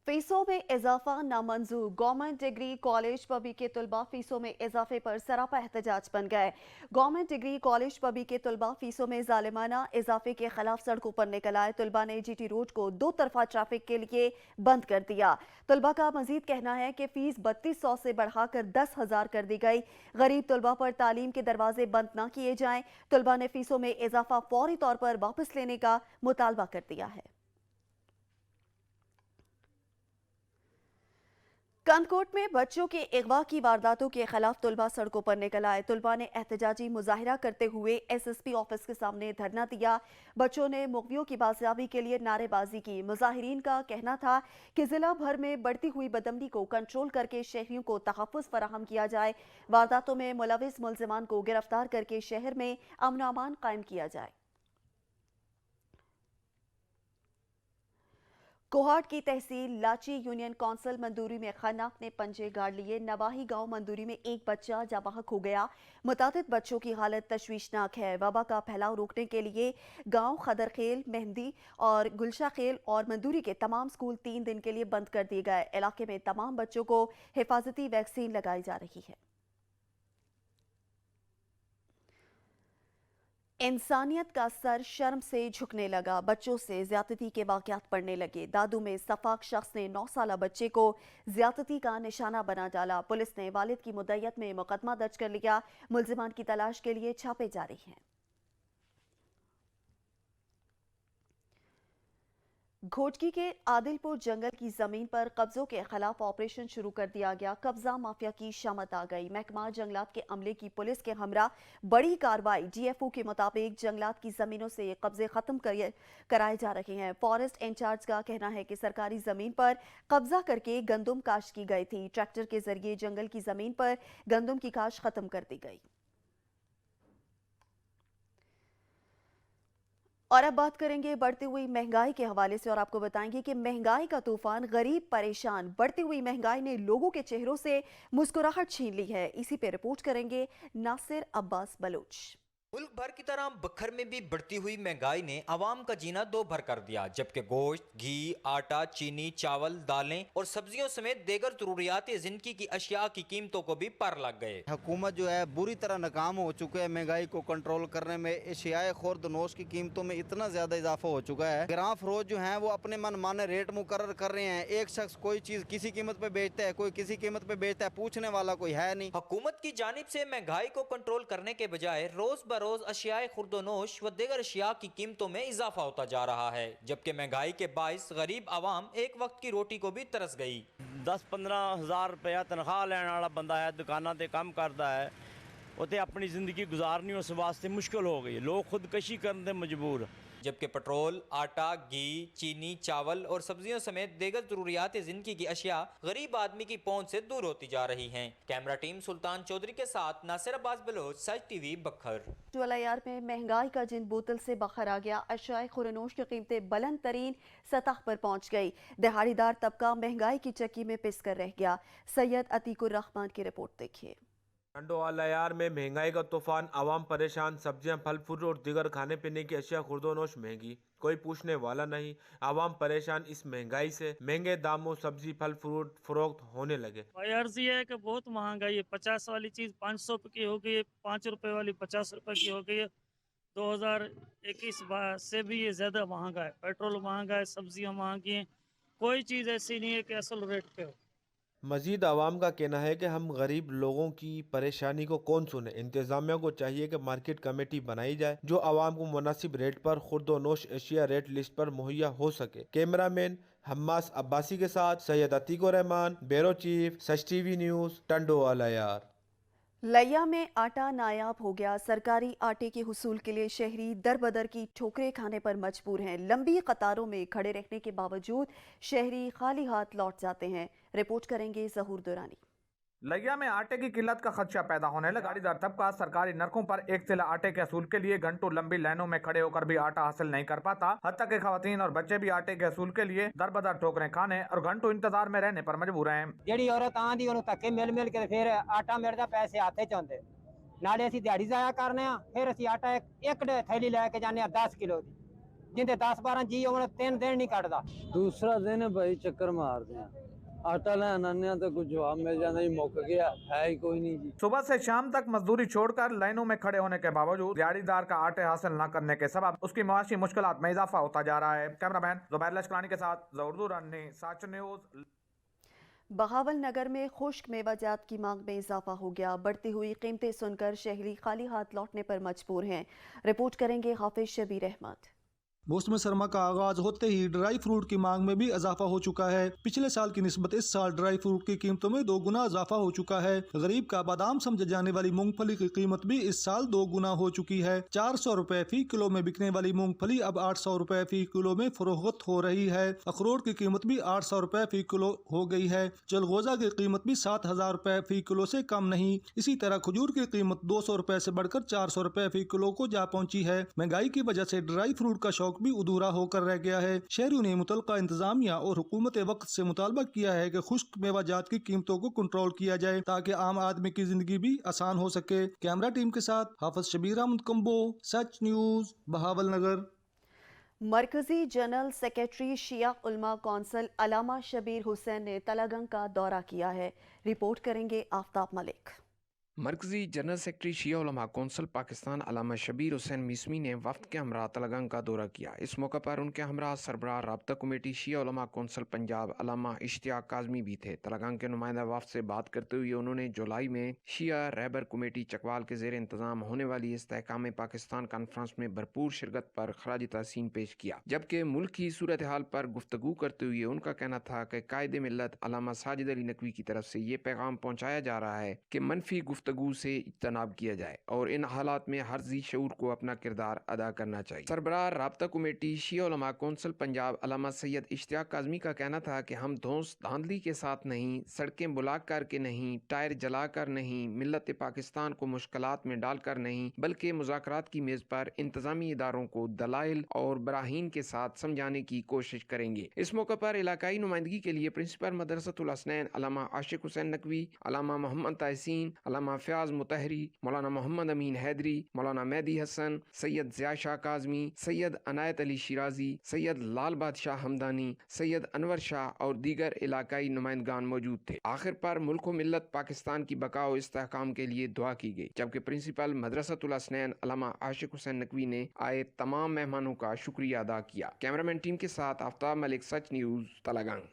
फीसों में इजाफा नामंजूर। गवर्नमेंट डिग्री कॉलेज पबी के तलबा फीसों में इजाफे पर सरापा एहतजाज बन गए। गवर्नमेंट डिग्री कॉलेज पबी के तलबा फीसों में जालिमाना इजाफे के खिलाफ सड़कों पर निकल आए। तलबा ने जीटी रोड को दो तरफा ट्रैफिक के लिए बंद कर दिया। तलबा का मजीद कहना है कि फीस 3200 से बढ़ाकर 10,000 कर दी गई। गरीब तलबा पर तालीम के दरवाजे बंद न किए जाएं। तलबा ने फीसों में इजाफा फौरी तौर पर वापस लेने का मुतालबा कर दिया है। कंदकोट में बच्चों के अगवा की वारदातों के खिलाफ तलबा सड़कों पर निकल आए। तलबा ने एहतजाजी मुजाहिरा करते हुए एसएसपी ऑफिस के सामने धरना दिया। बच्चों ने मुग़वियों की बाजियाबी के लिए नारेबाजी की। मुजाहिरीन का कहना था कि जिला भर में बढ़ती हुई बदअमनी को कंट्रोल करके शहरियों को तहफ़्फ़ुज़ फराहम किया जाए। वारदातों में मुलविस मुलजिमान को गिरफ्तार करके शहर में अमन अमान कायम किया जाए। कोहाट की तहसील लाची यूनियन कौंसिल मंदूरी में खौफनाक ने पंजे गाड़ लिए। नवाही गांव मंदूरी में एक बच्चा जाबाहक हो गया। मुतादिद बच्चों की हालत तशवीशनाक है। वबा का फैलाव रोकने के लिए गांव खदरखेल, मेहंदी और गुलशाखेल और मंदूरी के तमाम स्कूल 3 दिन के लिए बंद कर दिए गए। इलाके में तमाम बच्चों को हिफाजती वैक्सीन लगाई जा रही है। इंसानियत का सर शर्म से झुकने लगा। बच्चों से ज्यादती के वाकयात पड़ने लगे। दादू में सफाक शख्स ने 9 साला बच्चे को ज्यादती का निशाना बना डाला। पुलिस ने वालिद की मुद्दयत में मुकदमा दर्ज कर लिया। मुलजिमान की तलाश के लिए छापे जारी हैं। घोटकी के आदिलपुर जंगल की जमीन पर कब्जों के खिलाफ ऑपरेशन शुरू कर दिया गया। कब्जा माफिया की शामत आ गई। महकमा जंगलात के अमले की पुलिस के हमरा बड़ी कार्रवाई। डीएफओ के मुताबिक जंगलात की जमीनों से कब्जे खत्म कराए जा रहे हैं। फॉरेस्ट इंचार्ज का कहना है कि सरकारी जमीन पर कब्जा करके गंदम काश्त की गई थी। ट्रैक्टर के जरिए जंगल की जमीन पर गंदम की काश्त खत्म कर दी गई। और अब बात करेंगे बढ़ती हुई महंगाई के हवाले से और आपको बताएंगे कि महंगाई का तूफान, गरीब परेशान। बढ़ती हुई महंगाई ने लोगों के चेहरों से मुस्कुराहट छीन ली है। इसी पे रिपोर्ट करेंगे नासिर अब्बास बलोच। मुल्क भर की तरह बखर में भी बढ़ती हुई महंगाई ने आवाम का जीना दो भर कर दिया। जबकि गोश्त, घी, आटा, चीनी, चावल, दालें और सब्जियों समेत देगर जरूरियात जिंदगी की अशिया की कीमतों को भी पर लग गए। हुकूमत जो है बुरी तरह नाकाम हो चुके हैं महंगाई को कंट्रोल करने में। एशियाए खुर्दनोश की कीमतों में इतना ज्यादा इजाफा हो चुका है। ग्राम फरोश जो है वो अपने मन माने रेट मुकर्रर कर रहे हैं। एक शख्स कोई चीज किसी कीमत पे बेचता है, कोई किसी कीमत पे बेचता है, पूछने वाला कोई है नहीं। हुकूमत की जानिब से महंगाई को कंट्रोल करने के बजाय रोज बरोज अशियाए खुर्दनोश व दीगर अशिया की कीमतों में इजाफा होता जा रहा है। जबकि महंगाई के बाइस गरीब आवाम एक वक्त की रोटी को भी तरस गई। 10-15 हज़ार रुपया तनख्वाह लैने वाला बंदा है, दुकाना ते काम करता है, उते अपनी जिंदगी गुजारनी उस वास्ते मुश्किल हो गई। लोग खुदकशी करने ते मजबूर। जबकि पेट्रोल, आटा, घी, चीनी, चावल और सब्जियों समेत दीगर जरूरियात जिंदगी की अशिया गरीब आदमी की पहुंच से दूर होती जा रही हैं। कैमरा टीम सुल्तान चौधरी के साथ नासिर अब्बास बलोच, सच टीवी, बखर। ज्वालायार में महंगाई का जिन बोतल से बाहर आ गया। अशियाए खुरनोश की कीमतें बुलंद तरीन सतह पर पहुंच गई। दिहाड़ीदार तबका महंगाई की चक्की में पिस कर रह गया। सैयद अतीकुर रहमान की रिपोर्ट देखिए। टंडोआलायार में महंगाई का तूफान, आवाम परेशान। सब्जियां, फल फ्रूट और दीगर खाने पीने की अशिया खुर्दोनोश महंगी, कोई पूछने वाला नहीं। आवाम परेशान इस महंगाई से। महंगे दामों सब्जी, फल फ्रूट फरोख्त होने लगे। अर्ज ये है कि बहुत महंगाई है। 50 वाली चीज़ 500 की हो गई है, 5 रुपए वाली 50 रुपए की हो गई है। 2021 से भी ये ज़्यादा महंगा है। पेट्रोल महंगा है, सब्जियां महंगी हैं। कोई चीज़ ऐसी नहीं है कि असल रेट पे हो। मजीद आवाम का कहना है कि हम गरीब लोगों की परेशानी को कौन सुने। इंतजामिया को चाहिए कि मार्केट कमेटी बनाई जाए जो आवाम को मुनासिब रेट पर खुर्दोनोश एशिया रेट लिस्ट पर मुहैया हो सके। कैमरामैन हम्मास अब्बासी के साथ सैयद अतीकुर रहमान, ब्यूरो चीफ, सच टीवी न्यूज़, टंडोआलायार। लैया में आटा नायाब हो गया। सरकारी आटे के हुसूल के लिए शहरी दर बदर की ठोकरें खाने पर मजबूर हैं। लंबी कतारों में खड़े रहने के बावजूद शहरी खाली हाथ लौट जाते हैं। रिपोर्ट करेंगे जहूर दुरानी। लैया में आटे की किल्लत का खदशा पैदा होने लगा। दिहाड़ीदार तबका सरकारी नरकों पर एक सिला आटे के असूल के लिए घंटों लंबी लाइनों में खड़े होकर भी आटा हासिल नहीं कर पाता। हत्ता के खवातीन और बच्चे भी आटे के असूल के लिए दर बदर ठोकरें खाने और घंटों इंतजार में रहने पर मजबूर हैं। ਜਿਹੜੀ औरत ਆਂਦੀ ਉਹਨੂੰ ਧੱਕੇ ਮਿਲ ਮਿਲ ਕੇ ਫਿਰ ਆਟਾ ਮਿਲਦਾ, ਪੈਸੇ ਹੱਥੇ ਚ ਆਉਂਦੇ। ਨਾਲੇ ਅਸੀਂ ਦਿਹਾੜੀ ਜ਼ਾਇਆ ਕਰਨੇ ਆ, ਫਿਰ ਅਸੀਂ ਆਟਾ ਇੱਕ ਥੈਲੀ ਲੈ ਕੇ ਜਾਂਦੇ ਆ 10 ਕਿਲੋ ਦੀ। जिंदे 10-12 जी होने 3 दिन नहीं कटदा। दूसरा दिन है भाई, चक्कर मारते हैं, आटा लैन आने तो कुछ जवाब मिल जाता जी, मुक गया है ही कोई नहीं जी। सुबह से शाम तक मजदूरी छोड़कर लाइनों में खड़े होने के बावजूद दिहाड़ीदार का आटे हासिल न करने के सबब उसकी मुआशी मुश्किलात में इजाफा होता जा रहा है। कैमरामैन जुबैर लश्करानी के साथ जहूर दुरानी, साच न्यूज। बहावल नगर में खुश्क मेवाजात की मांग में इजाफा हो गया। बढ़ती हुई कीमतें सुनकर शहरी खाली हाथ लौटने पर मजबूर हैं। रिपोर्ट करेंगे हाफिज शबीर अहमद। मौसम सरमा का आगाज होते ही ड्राई फ्रूट की मांग में भी इजाफा हो चुका है। पिछले साल की निस्बत इस साल ड्राई फ्रूट की कीमतों में 2 गुना इजाफा हो चुका है। गरीब का बादाम समझे जाने वाली मूंगफली की कीमत भी इस साल 2 गुना हो चुकी है। 400 रुपए फी किलो में बिकने वाली मूंगफली अब 800 रुपए फी किलो में फरोख्त हो रही है। अखरोट की कीमत भी 800 रुपए फी किलो हो गई है। चलगोजा की कीमत भी 7000 रुपए फी किलो से कम नहीं। इसी तरह खजूर की कीमत 200 रुपए से बढ़कर 400 रुपए फी किलो को जा पहुंची है। महंगाई की वजह से ड्राई फ्रूट का शौक भी अधूरा होकर रह गया है। शहरियों ने मुतलका इंतजामिया और हुकूमत वक्त से मुतालबा किया है कि खुश्क मेवाजात की कीमतों को कंट्रोल किया जाए ताकि आम आदमी की जिंदगी भी आसान हो सके। कैमरा टीम के साथ हाफिज शबीर अहमद कंबो, सच न्यूज, बहावल नगर। मरकजी जनरल सेक्रेटरी शिया उलमा कौंसिल अलामा शबीर हुसैन ने तलागंग का दौरा किया है। रिपोर्ट करेंगे आफ्ताब मलिक। मरकजी जनरल सेक्रेटरी शिया उलमा कौंसिल पाकिस्तान अल्लामा शबीर हुसैन मिसमी ने वफ्द के हमरा तलगंग का दौरा किया। इस मौका पर उनके हमरा सरबराह राब्ता कमेटी शिया उलमा कौंसिल पंजाब अल्लामा इश्तियाक काज़मी भी थे। तलगंग के नुमाइंदा वफ्द से बात करते हुए उन्होंने जुलाई में शिया रहबर कमेटी चकवाल के ज़ेर इंतज़ाम होने वाली इस्तेहकाम पाकिस्तान कॉन्फ्रेंस में भरपूर शिरकत पर खराज तहसीन पेश किया। जबकि मुल्क की सूरत हाल पर गुफ्तगू करते हुए उनका कहना था कि कायदे मिल्लत अल्लामा साजिद अली नकवी की तरफ से ये पैगाम पहुँचाया जा रहा है कि मनफी गुफ्तगू से इज्तनाब किया जाए और इन हालात में हर ज़ी शऊर को अपना किरदार अदा करना चाहिए। सरबराह राब्ता कमेटी शिया उलमा कौंसिल पंजाब अल्लामा सैयद इश्तियाक काज़मी का कहना था कि हम धौंस धांधली के साथ नहीं, सड़कें ब्लॉक करके नहीं, टायर जला कर नहीं, मिल्लत पाकिस्तान को मुश्किलात में डालकर नहीं, बल्कि मुज़ाकरात की मेज़ पर इंतजामी इदारों को दलाइल और बराहीन के साथ समझाने की कोशिश करेंगे। इस मौके पर इलाकाई नुमाइंदगी के लिए प्रिंसिपल मदरसतुल हसनैन अल्लामा आशिक हुसैन नकवी, अल्लामा मोहम्मद तहसीन, अल्लामा फयाज मुतहरी, मौलाना मोहम्मद अमीन हैदरी, मौलाना मेहदी हसन, सैयद ज़िया शाह काज़मी, सैयद अनायत अली शिराजी, सैयद लाल बादशाह हमदानी, सैयद अनवर शाह और दीगर इलाकाई नुमाइंदगान मौजूद थे। आखिर पर मुल्क व मिल्लत पाकिस्तान की बका और इस्तेहकाम के लिए दुआ की गई। जबकि प्रिंसिपल मदरसतुल हसनैन अल्लामा आशिक हुसैन नकवी ने आए तमाम मेहमानों का शुक्रिया अदा किया। कैमरामैन टीम के साथ आफ्ताब मलिक, सच न्यूज़, तलगंग।